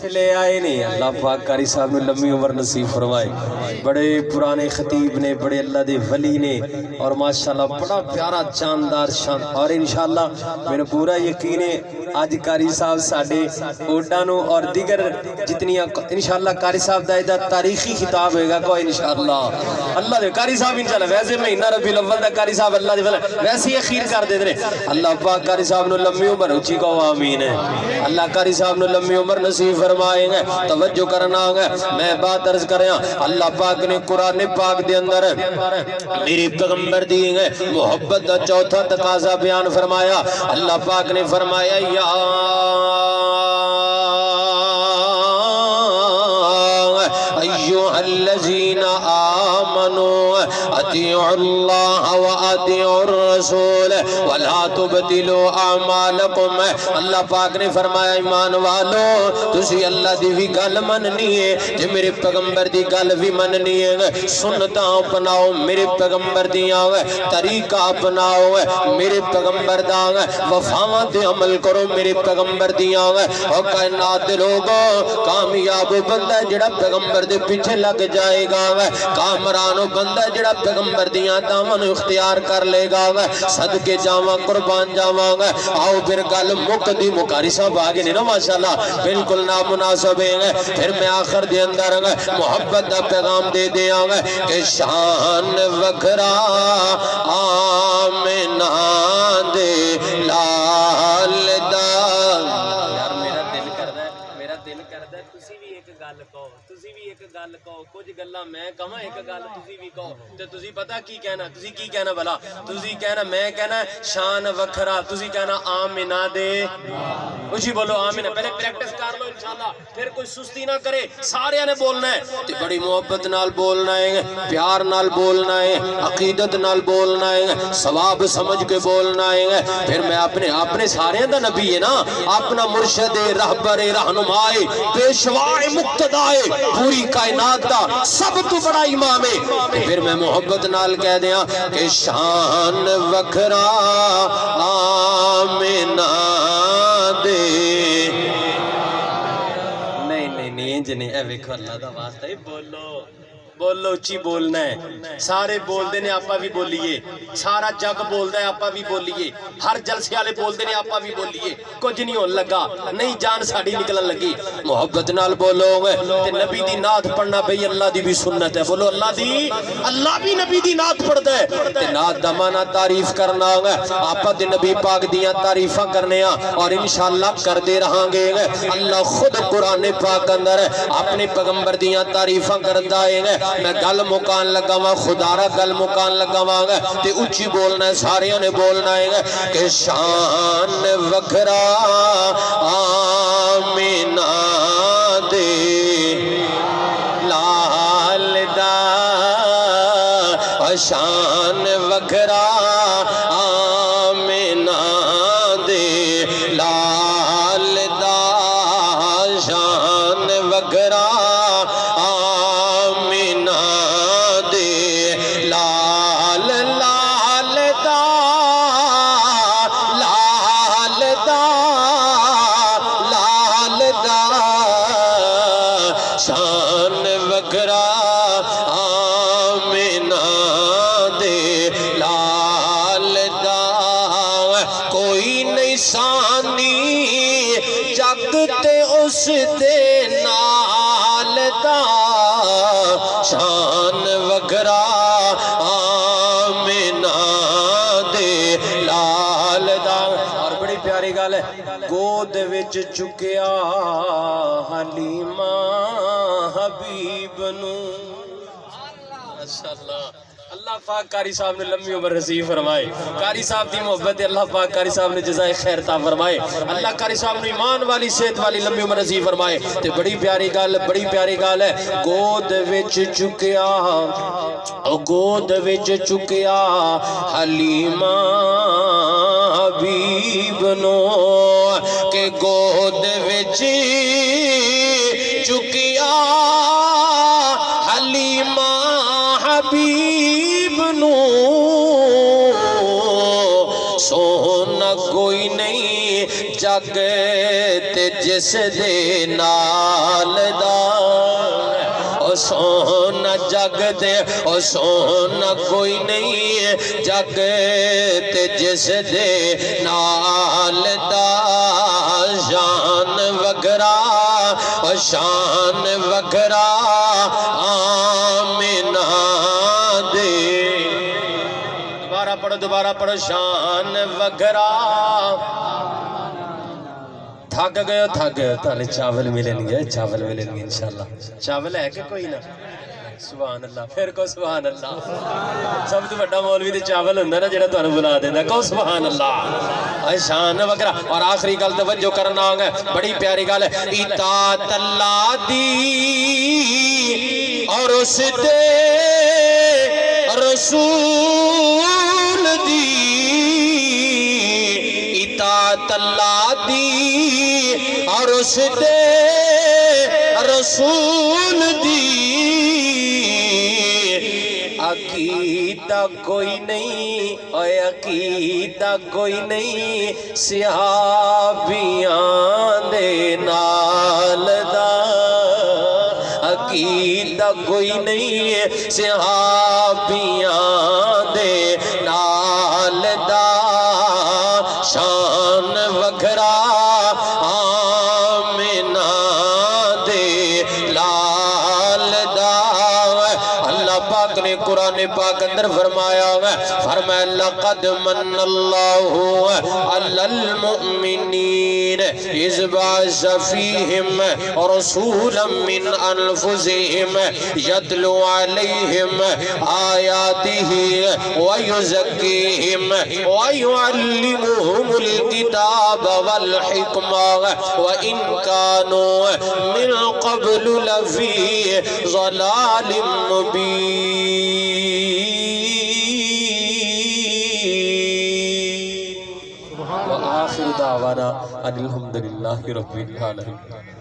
تشریف لے آئے نہیں اللہ پاک قاری صاحب نے لمبی عمر نصیب فرمائے بڑے پرانے خطیب نے بڑے اللہ دے ولی نے اور ماشاءاللہ بڑا پیارا جاندار شان اور انشاءاللہ میرے پورا یقین ہے آج قاری صاحب ساڑے اوڈانو اور دیگر جتنی انشاءاللہ قاری صاحب دا تاریخی خطاب ہوئے گا کوئی انشاءاللہ اللہ دے قاری صاحب انشاءاللہ ویسے مہینہ ربی الاول دا قاری صاحب اللہ دے ویسے اخیر کر دے دے اللہ پاک قاری صاحب نے لمبی عمر اچھی کو آمین ہے اللہ قاری صاحب نے لمبی عمر نصیب فرمائیں گے توجہ کرنا گے میں بات عرض کریں اللہ پاک نے قرآن پاک دے اندر میری پیغمبر دیئے گے محبت دا چوتھا تقاضا بیان فرمایا اللہ پاک نے فرمایا یا ایوہ الذین آمنوا اطیعوا اللہ و اطیعوا الرسول ولا تبدلوا اعمالکم اللہ پاک نے فرمایا ایمان والو تسی اللہ دی بھی گل مننی ہے جے میرے پیغمبر دی گل بھی مننی ہے سنتاں اپناؤ میرے پیغمبر دیاں طریقہ اپناؤ میرے پیغمبر دا وفاواں تے عمل کرو میرے پیغمبر دیاں اور کائنات دے لوگوں کامیاب بندہ جڑا پیغمبر دے پیچھے لگ جائے گا کامرانو بندہ جڑا پیغمبر دیاں دامن اختیار کر لے گا صدقے جاواں قربان جاواں آؤ پھر گل مقدی مقاری صاحب آگے نہیں نا ماشاءاللہ بالکل نامناسب ہے پھر میں آخر دے اندر محبت دا پیغام دے دیاں کہ شان وکھرا آمنہ دے لال دا یار میرا دل کردہ ہے تسی بھی ایک گل کہو کچھ گلاں میں کہاں ایک گل تسی بھی کہو تے تسی پتہ کی کہنا تسی کی کہنا بھلا تسی کہنا میں کہنا شان وکھرا تسی کہنا آمنہ دے اچھی بولو آمنہ پہلے پریکٹس کر لو انشاءاللہ پھر کوئی سستی نہ کرے سارے نے بولنا ہے تے بڑی محبت نال بولنا ہے پیار نال بولنا ہے عقیدت نال بولنا ہے ثواب سمجھ کے بولنا ہے پھر میں اپنے سارے دا نبی ہے نا اپنا مرشد رہبر رہنمائے پیشوائے مقتدائے پوری کائنات دا سب تو بڑا امام ہے پھر میں محبت نال کہہ دیا کہ شان وکھرا آمنہ دے نہیں انج نہیں اے ویکھو اللہ دا واسطہ ہی بولو اچھی بولنا ہے سارے بول دینے آپا بھی بولیے سارا جگ بول دے آپا بھی بولیے ہر جلسے والے بول دینے آپا بھی بولیے کچھ نہیں ہون لگا نہیں جان ساڑی نکلن لگی محبت نال بولو گے تے نبی دی نعت پڑھنا بھئی اللہ دی بھی سنت ہے بولو اللہ بھی نبی دی نعت پڑھ دے تے نعت دا معنی تعریف کرنا گے آپا دے نبی پاک دیاں تعریفہ کرنے اور انشاءاللہ کر دے رہاں گے اللہ خود قرآن پاک اندر اپنے پیغمبر دیاں تعریفہ کردہ ہے میں گل مکان لگا ہوا خدا را گل مکان لگا ہوا تے اچھی بولنا ہے سارے نے بولنا ہے کہ شان وکھرا آمنہ دے لال دا شان وکھرا آمنہ دے لال دا شان وکھرا شان وکھرا آمنہ دے لال دا کوئی نہیں سانی جگ تے اس دے نال دا شان وکھرا آمنہ دے لال دا اور بڑی پیاری گل ہے گود وچ چکیا حلیمہ حبیب نو ماشاءاللہ اللہ پاک قاری صاحب نے لمبی عمر نصیب فرمائے قاری صاحب دی محبت اللہ پاک قاری صاحب نے جزائے خیر عطا فرمائے اللہ قاری صاحب نے ایمان والی صحت والی لمبی عمر نصیب فرمائے تے بڑی پیاری گل ہے گود وچ چکیا حلیمہ حبیب نو کہ گود وچ چکیا حلیمہ حبیب نو سونا کوئی نہیں جگ تے جس دے نال سونا جگ دے او سونا کوئی نہیں جگ تے جس دے نال دا شان وگرا او شان وگرا آمینہ دے دوبارہ پڑھو شان وگرا تھک گئے تانے چاول ملیں گے انشاءاللہ چاول ہے کہ کوئی نہ سبحان اللہ پھر کو سبحان اللہ سب تو بڑا مولوی دے چاول ہوندہ نا جڑا تانوں بلا دیندا کو سبحان اللہ شان وغیرہ اور آخری گل توجہ کرنا ہے بڑی پیاری گل ہے اطاعت اللہ دی اور اس دے رسول دی اطاعت اللہ دی اور اس دے رسول دی عقیدہ کوئی نہیں اے عقیدہ کوئی نہیں صحابیان دے نال دا عقیدہ کوئی نہیں صحابیان دے نال دا شان وگرا آمینہ دے لال دا اللہ پاک نے قرآن پاک اندر فرمایا لقد من اللہ علی المؤمنین اذ بعث فیہم رسولا من انفسہم یتلو علیہم آیاتہ ویزکیہم ویعلمہم الکتاب والحکمہ وإن كانوا من قبل لفی ضلال مبین وآخر دعوانا ان الحمدللہ رب العالمین